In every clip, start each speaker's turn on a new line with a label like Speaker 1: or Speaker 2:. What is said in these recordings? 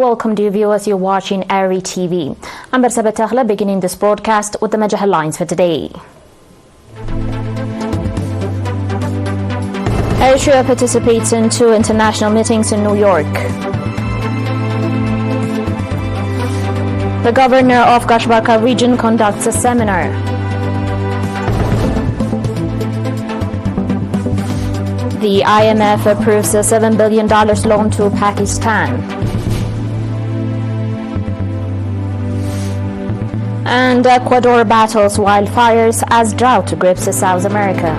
Speaker 1: welcome dear viewers, you're watching ERi-TV. I'm Bersabet Taghla, beginning this broadcast with the major headlines for today. Eritrea participates in 2 international meetings in New York. The governor of Gashbarka region conducts a seminar. The IMF approves a $7 billion loan to Pakistan. And Ecuador battles wildfires as drought grips South America.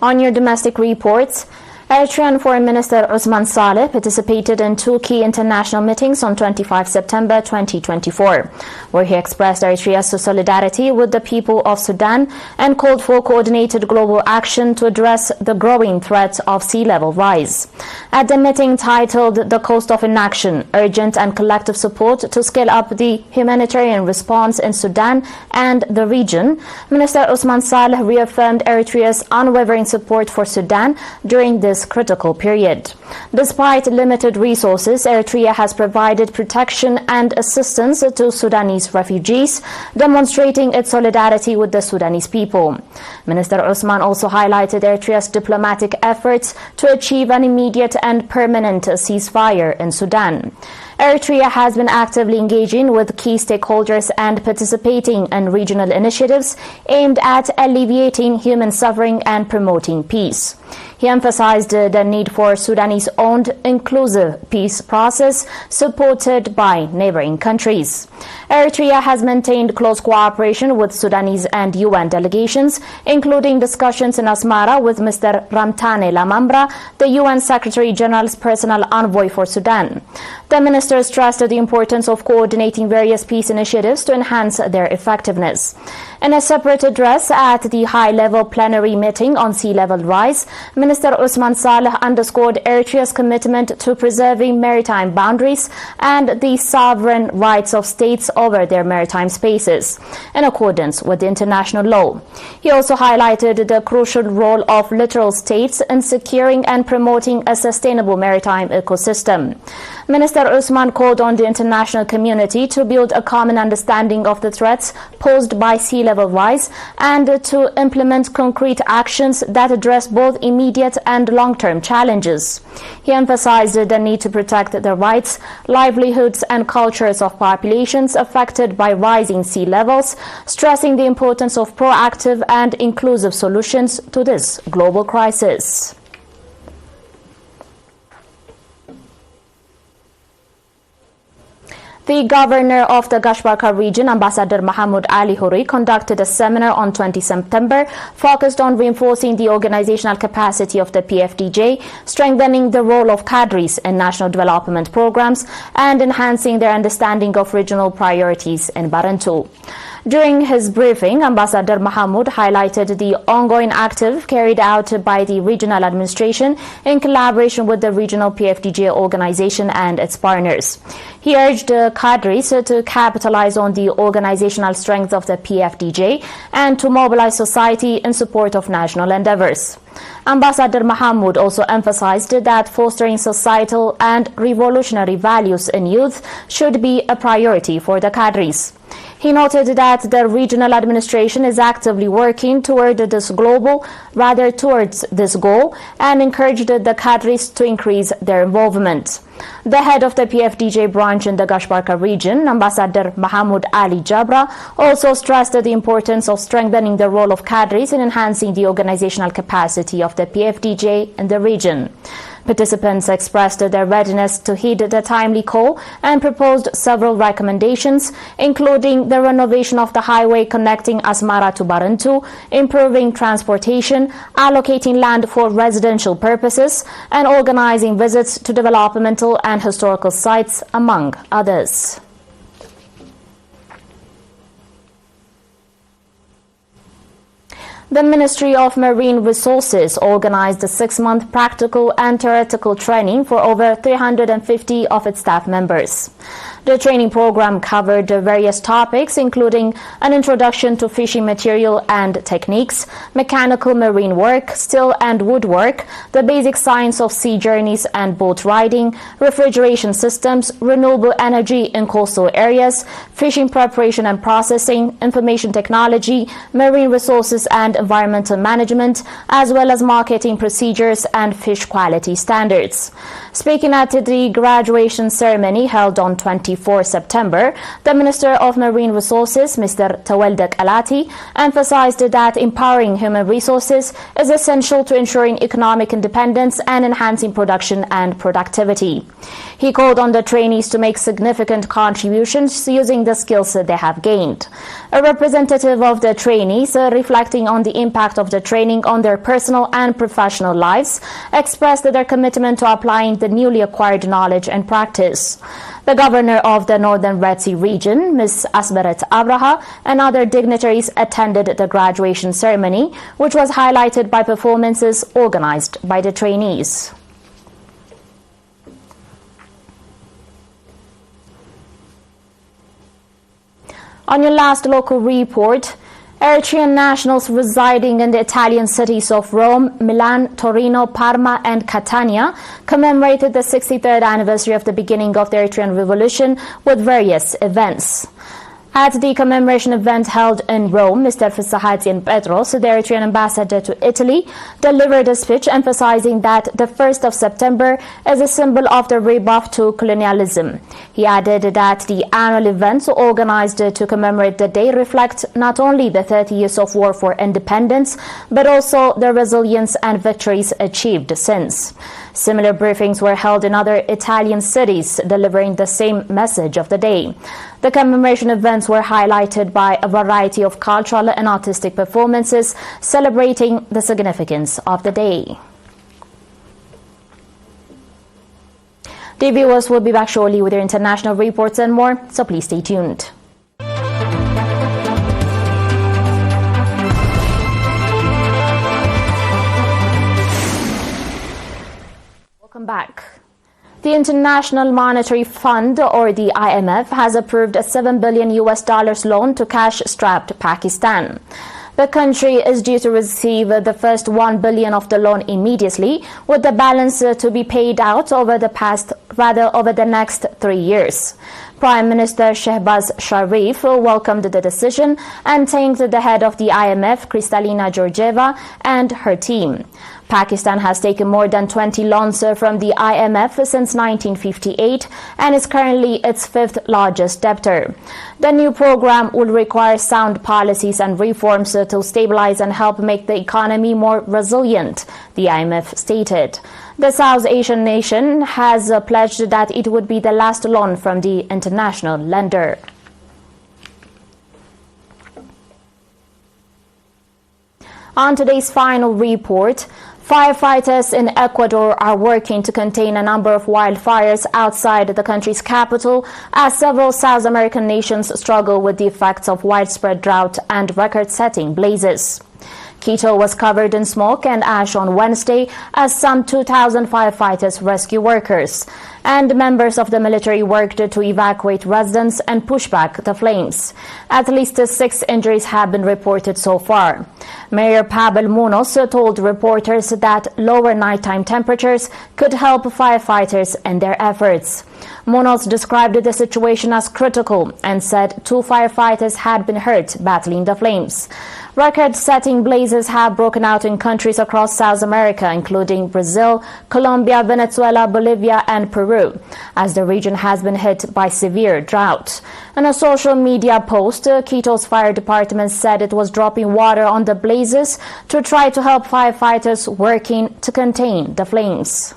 Speaker 1: On your domestic reports, Eritrean Foreign Minister Osman Saleh participated in 2 key international meetings on 25 September 2024, where he expressed Eritrea's solidarity with the people of Sudan and called for coordinated global action to address the growing threat of sea level rise. At the meeting titled The Cost of Inaction, Urgent and Collective Support to Scale Up the Humanitarian Response in Sudan and the Region, Minister Osman Saleh reaffirmed Eritrea's unwavering support for Sudan during this critical period. Despite limited resources, Eritrea has provided protection and assistance to Sudanese refugees, demonstrating its solidarity with the Sudanese people. Minister Osman also highlighted Eritrea's diplomatic efforts to achieve an immediate and permanent ceasefire in Sudan. Eritrea has been actively engaging with key stakeholders and participating in regional initiatives aimed at alleviating human suffering and promoting peace. He emphasized the need for Sudanese-owned inclusive peace process supported by neighboring countries. Eritrea has maintained close cooperation with Sudanese and UN delegations, including discussions in Asmara with Mr. Ramtane Lamambra, the UN Secretary General's personal envoy for Sudan. The minister stressed the importance of coordinating various peace initiatives to enhance their effectiveness. In a separate address at the high-level plenary meeting on sea level rise, Minister Osman Saleh underscored Eritrea's commitment to preserving maritime boundaries and the sovereign rights of states over their maritime spaces, in accordance with international law. He also highlighted the crucial role of littoral states in securing and promoting a sustainable maritime ecosystem. Minister Osman called on the international community to build a common understanding of the threats posed by sea level rise and to implement concrete actions that address both immediate and long-term challenges. He emphasized the need to protect the rights, livelihoods and cultures of populations affected by rising sea levels, stressing the importance of proactive and inclusive solutions to this global crisis. The governor of the Gashbarka region, Ambassador Mahmoud Ali Houri, conducted a seminar on 20 September focused on reinforcing the organizational capacity of the PFDJ, strengthening the role of cadres in national development programs, and enhancing their understanding of regional priorities in Barantu. During his briefing, Ambassador Mahmoud highlighted the ongoing activity carried out by the regional administration in collaboration with the regional PFDJ organization and its partners. He urged cadres to capitalize on the organizational strength of the PFDJ and to mobilize society in support of national endeavors. Ambassador Mahmoud also emphasized that fostering societal and revolutionary values in youth should be a priority for the cadres. He noted that the regional administration is actively working towards this goal and encouraged the cadres to increase their involvement. The head of the PFDJ branch in the Gashbarka region, Ambassador Mahmoud Ali Jabra, also stressed the importance of strengthening the role of cadres in enhancing the organizational capacity of the PFDJ in the region. Participants expressed their readiness to heed the timely call and proposed several recommendations, including the renovation of the highway connecting Asmara to Barantu, improving transportation, allocating land for residential purposes, and organizing visits to developmental and historical sites, among others. The Ministry of Marine Resources organized a 6-month practical and theoretical training for over 350 of its staff members. The training program covered various topics, including an introduction to fishing material and techniques, mechanical marine work, steel and woodwork, the basic science of sea journeys and boat riding, refrigeration systems, renewable energy in coastal areas, fishing preparation and processing, information technology, marine resources and environmental management, as well as marketing procedures and fish quality standards. Speaking at the graduation ceremony held on 24 September, the Minister of Marine Resources, Mr. Tawaldak Alati, emphasized that empowering human resources is essential to ensuring economic independence and enhancing production and productivity. He called on the trainees to make significant contributions using the skills they have gained. A representative of the trainees, reflecting on the impact of the training on their personal and professional lives, expressed their commitment to applying the newly acquired knowledge and practice. The governor of the Northern Red Sea region, Ms. Asbarat Abraha, and other dignitaries attended the graduation ceremony, which was highlighted by performances organized by the trainees. On your last local report, Eritrean nationals residing in the Italian cities of Rome, Milan, Torino, Parma and Catania commemorated the 63rd anniversary of the beginning of the Eritrean Revolution with various events. At the commemoration event held in Rome, Mr. Fissahatian Petros, the Eritrean ambassador to Italy, delivered a speech emphasizing that the 1st of September is a symbol of the rebuff to colonialism. He added that the annual events organized to commemorate the day reflect not only the 30 years of war for independence, but also the resilience and victories achieved since. Similar briefings were held in other Italian cities, delivering the same message of the day. The commemoration events were highlighted by a variety of cultural and artistic performances celebrating the significance of the day. The viewers will be back shortly with their international reports and more, so please stay tuned. Welcome back. The International Monetary Fund, or the IMF, has approved a $7 billion loan to cash-strapped Pakistan. The country is due to receive the first $1 billion of the loan immediately, with the balance to be paid out over the next 3 years. Prime Minister Shehbaz Sharif welcomed the decision and thanked the head of the IMF, Kristalina Georgieva, and her team. Pakistan has taken more than 20 loans from the IMF since 1958 and is currently its fifth largest debtor. The new program will require sound policies and reforms to stabilize and help make the economy more resilient, the IMF stated. The South Asian nation has pledged that it would be the last loan from the international lender. On today's final report, firefighters in Ecuador are working to contain a number of wildfires outside the country's capital as several South American nations struggle with the effects of widespread drought and record-setting blazes. Quito was covered in smoke and ash on Wednesday as some 2,000 firefighters rescue workers and members of the military worked to evacuate residents and push back the flames. At least 6 injuries have been reported so far. Mayor Pavel Munoz told reporters that lower nighttime temperatures could help firefighters in their efforts. Munoz described the situation as critical and said 2 firefighters had been hurt battling the flames. Record-setting blazes have broken out in countries across South America, including Brazil, Colombia, Venezuela, Bolivia, and Peru, as the region has been hit by severe drought. In a social media post, Quito's fire department said it was dropping water on the blazes to try to help firefighters working to contain the flames.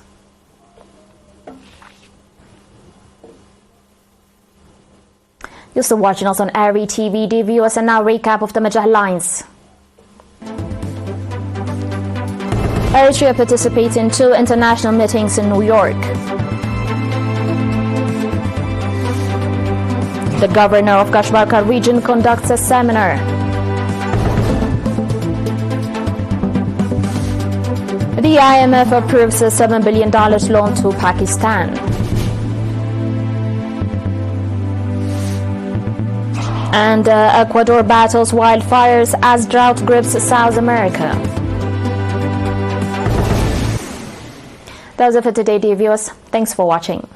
Speaker 1: You're still watching us on ERi-TV, dear viewers, and now recap of the major headlines. Eritrea participates in 2 international meetings in New York. The governor of Kashbarka region conducts a seminar. The IMF approves a $7 billion loan to Pakistan. And Ecuador battles wildfires as drought grips South America. That's it for today, dear viewers. Thanks for watching.